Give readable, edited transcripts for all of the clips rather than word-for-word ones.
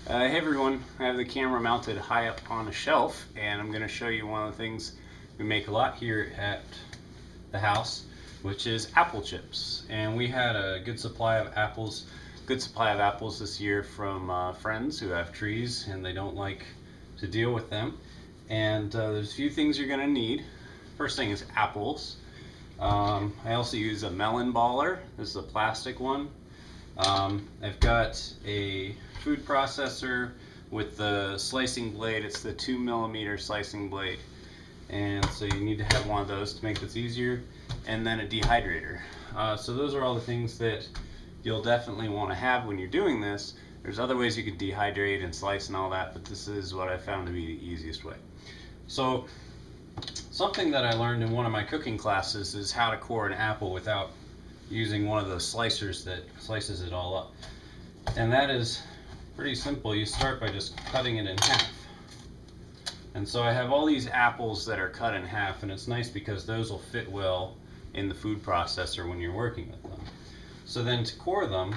Hey everyone, I have the camera mounted high up on a shelf and I'm going to show you one of the things we make a lot here at the house, which is apple chips. And we had a good supply of apples this year from friends who have trees and they don't like to deal with them. And there's a few things you're going to need. First thing is apples. I also use a melon baller. This is a plastic one. I've got a food processor with the slicing blade. It's the 2mm slicing blade, and so you need to have one of those to make this easier, and then a dehydrator. So those are all the things that you'll definitely want to have when you're doing this. There's other ways you could dehydrate and slice and all that, but this is what I found to be the easiest way. So something that I learned in one of my cooking classes is how to core an apple without using one of those slicers that slices it all up. And that is pretty simple. You start by just cutting it in half. And so I have all these apples that are cut in half, and it's nice because those will fit well in the food processor when you're working with them. So then to core them,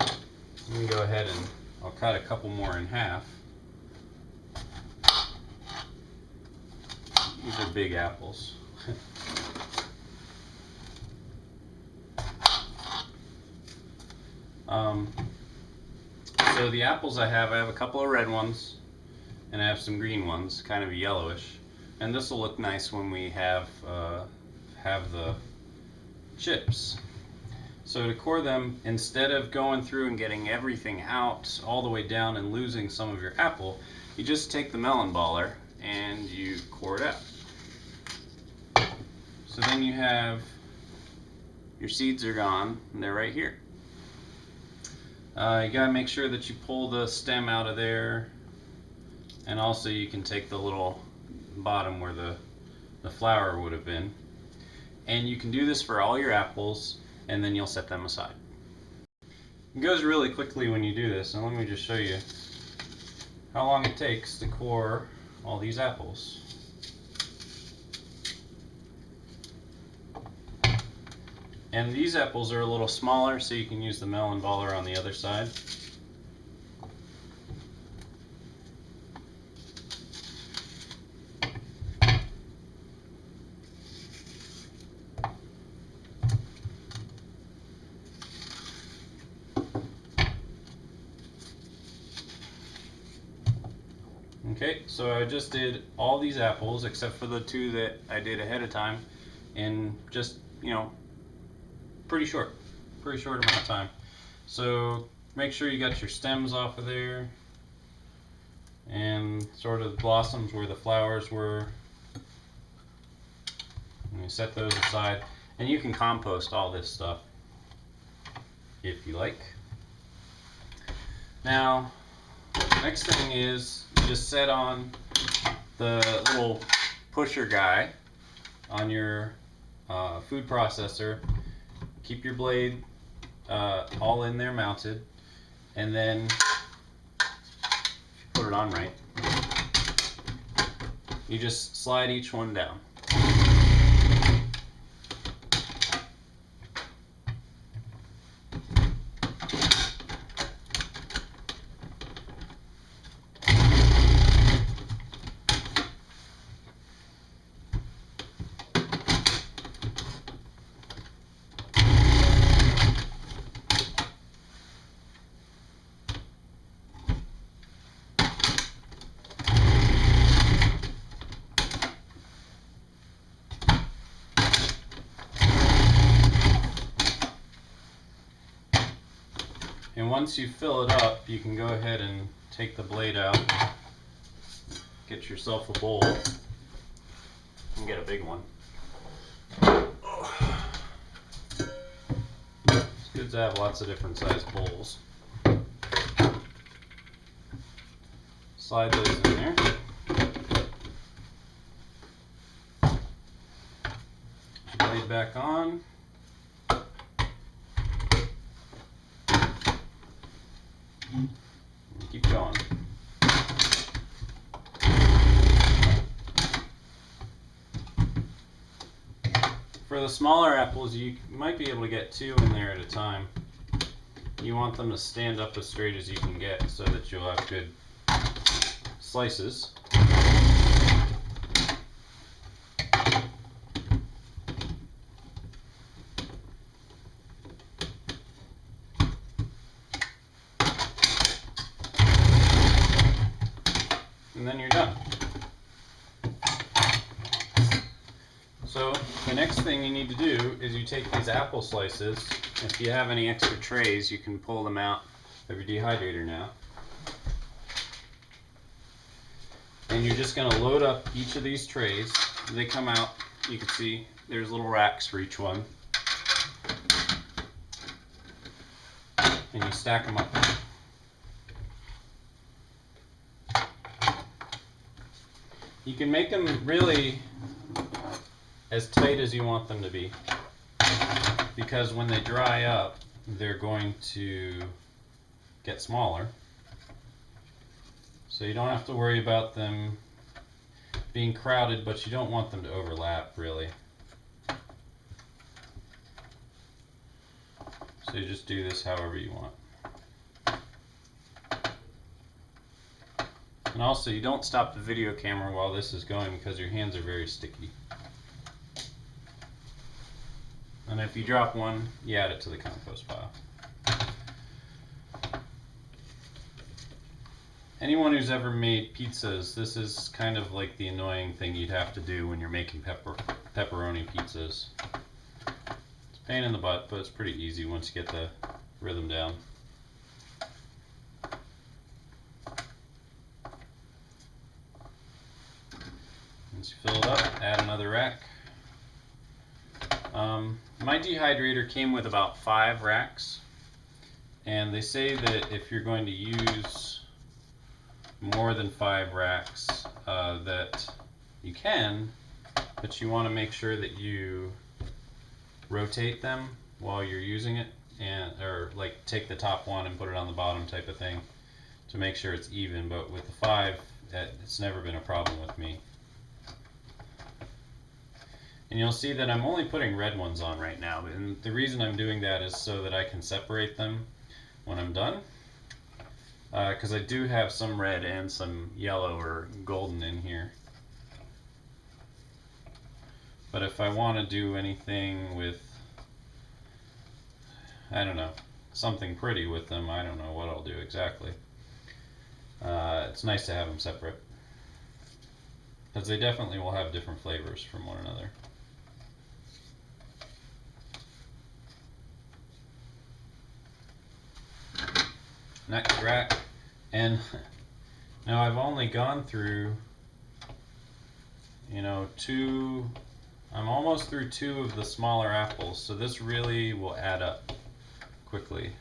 you can go ahead and I'll cut a couple more in half. These are big apples. So the apples I have a couple of red ones and I have some green ones, kind of yellowish, and this will look nice when we have the chips. So to core them, instead of going through and getting everything out all the way down and losing some of your apple, you just take the melon baller and you core it out. So then you have your seeds are gone and they're right here. You gotta make sure that you pull the stem out of there, and also you can take the little bottom where the flower would have been, and you can do this for all your apples, and then you'll set them aside. It goes really quickly when you do this, and let me just show you how long it takes to core all these apples. And these apples are a little smaller, so you can use the melon baller on the other side. Okay, so I just did all these apples except for the two that I did ahead of time in just, pretty short amount of time. So make sure you got your stems off of there and sort of the blossoms where the flowers were. And you set those aside, and you can compost all this stuff if you like. Now, next thing is you just set on the little pusher guy on your food processor. Keep your blade all in there mounted, and then put it on right. You just slide each one down. And once you fill it up, you can go ahead and take the blade out, get yourself a bowl, and get a big one. It's good to have lots of different sized bowls. Slide those in there. Blade back on. Keep going. For the smaller apples, you might be able to get 2 in there at a time. You want them to stand up as straight as you can get so that you'll have good slices. And then you're done. So the next thing you need to do is you take these apple slices. If you have any extra trays, you can pull them out of your dehydrator now. And you're just going to load up each of these trays. They come out, you can see there's little racks for each one. And you stack them up. You can make them really as tight as you want them to be, because when they dry up, they're going to get smaller. So you don't have to worry about them being crowded, but you don't want them to overlap really. So you just do this however you want. And also, you don't stop the video camera while this is going because your hands are very sticky. And if you drop one, you add it to the compost pile. Anyone who's ever made pizzas, this is kind of like the annoying thing you'd have to do when you're making pepperoni pizzas. It's a pain in the butt, but it's pretty easy once you get the rhythm down. Once you fill it up, add another rack. My dehydrator came with about 5 racks, and they say that if you're going to use more than 5 racks, that you can, but you want to make sure that you rotate them while you're using it, and or like take the top one and put it on the bottom type of thing to make sure it's even. But with the 5, it's never been a problem with me. And you'll see that I'm only putting red ones on right now, and the reason I'm doing that is so that I can separate them when I'm done, because I do have some red and some yellow or golden in here. But if I want to do anything with, I don't know, something pretty with them, I don't know what I'll do exactly. It's nice to have them separate, because they definitely will have different flavors from one another. Next rack, and now I've only gone through, I'm almost through 2 of the smaller apples, so this really will add up quickly.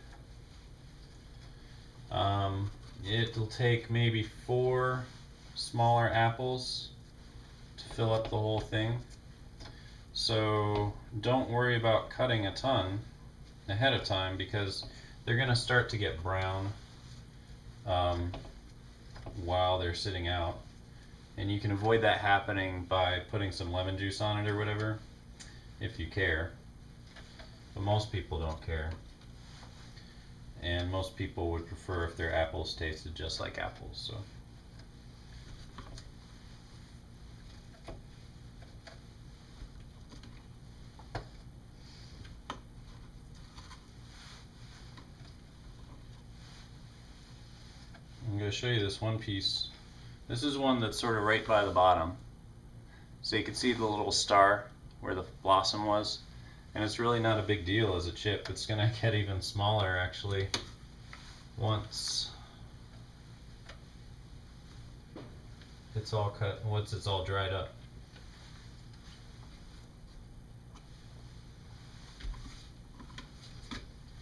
It'll take maybe 4 smaller apples to fill up the whole thing, so don't worry about cutting a ton ahead of time, because they're going to start to get brown while they're sitting out, and you can avoid that happening by putting some lemon juice on it or whatever, if you care. But most people don't care, and most people would prefer if their apples tasted just like apples. So I'm going to show you this one piece. This is one that's sort of right by the bottom. So you can see the little star where the blossom was. And it's really not a big deal as a chip. It's going to get even smaller actually once it's all cut, once it's all dried up.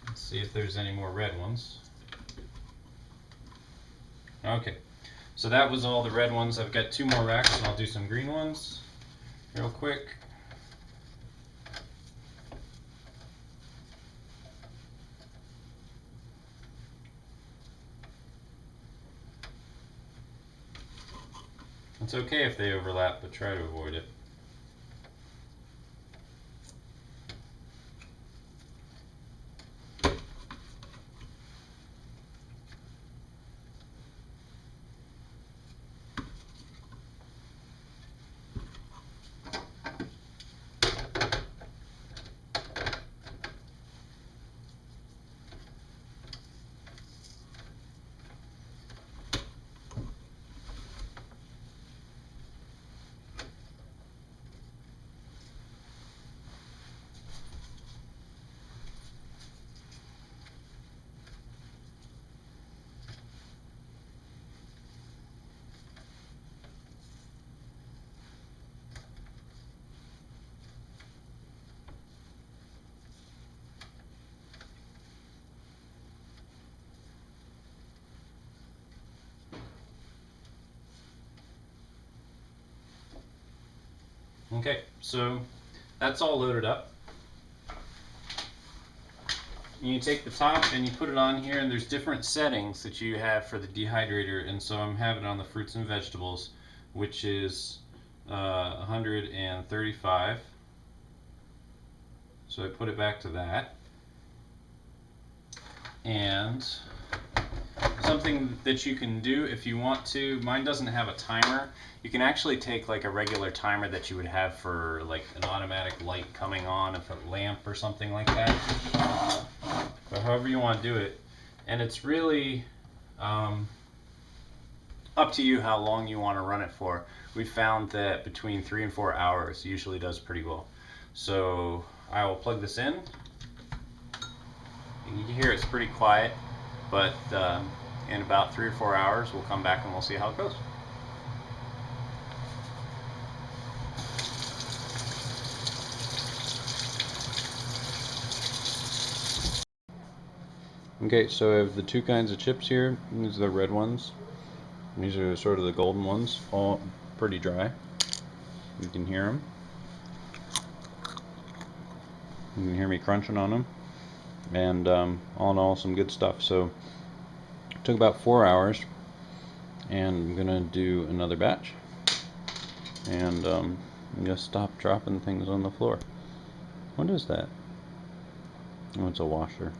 Let's see if there's any more red ones. Okay, so that was all the red ones. I've got 2 more racks, and I'll do some green ones real quick. It's okay if they overlap, but try to avoid it. Okay, so that's all loaded up. You take the top and you put it on here, and there's different settings that you have for the dehydrator, and so I'm having it on the fruits and vegetables, which is 135. So I put it back to that. And something that you can do if you want to, mine doesn't have a timer. You can actually take like a regular timer that you would have for like an automatic light coming on of a lamp or something like that. But however you want to do it, and it's really up to you how long you want to run it for. We found that between 3 and 4 hours usually does pretty well. So I will plug this in. You can hear it's pretty quiet, but in about 3 or 4 hours we'll come back and we'll see how it goes. Okay, so I have the two kinds of chips here. These are the red ones. These are sort of the golden ones, all pretty dry. You can hear them. You can hear me crunching on them. And all in all, some good stuff. So it took about 4 hours, and I'm gonna do another batch. And I'm gonna stop dropping things on the floor. What is that? Oh, it's a washer.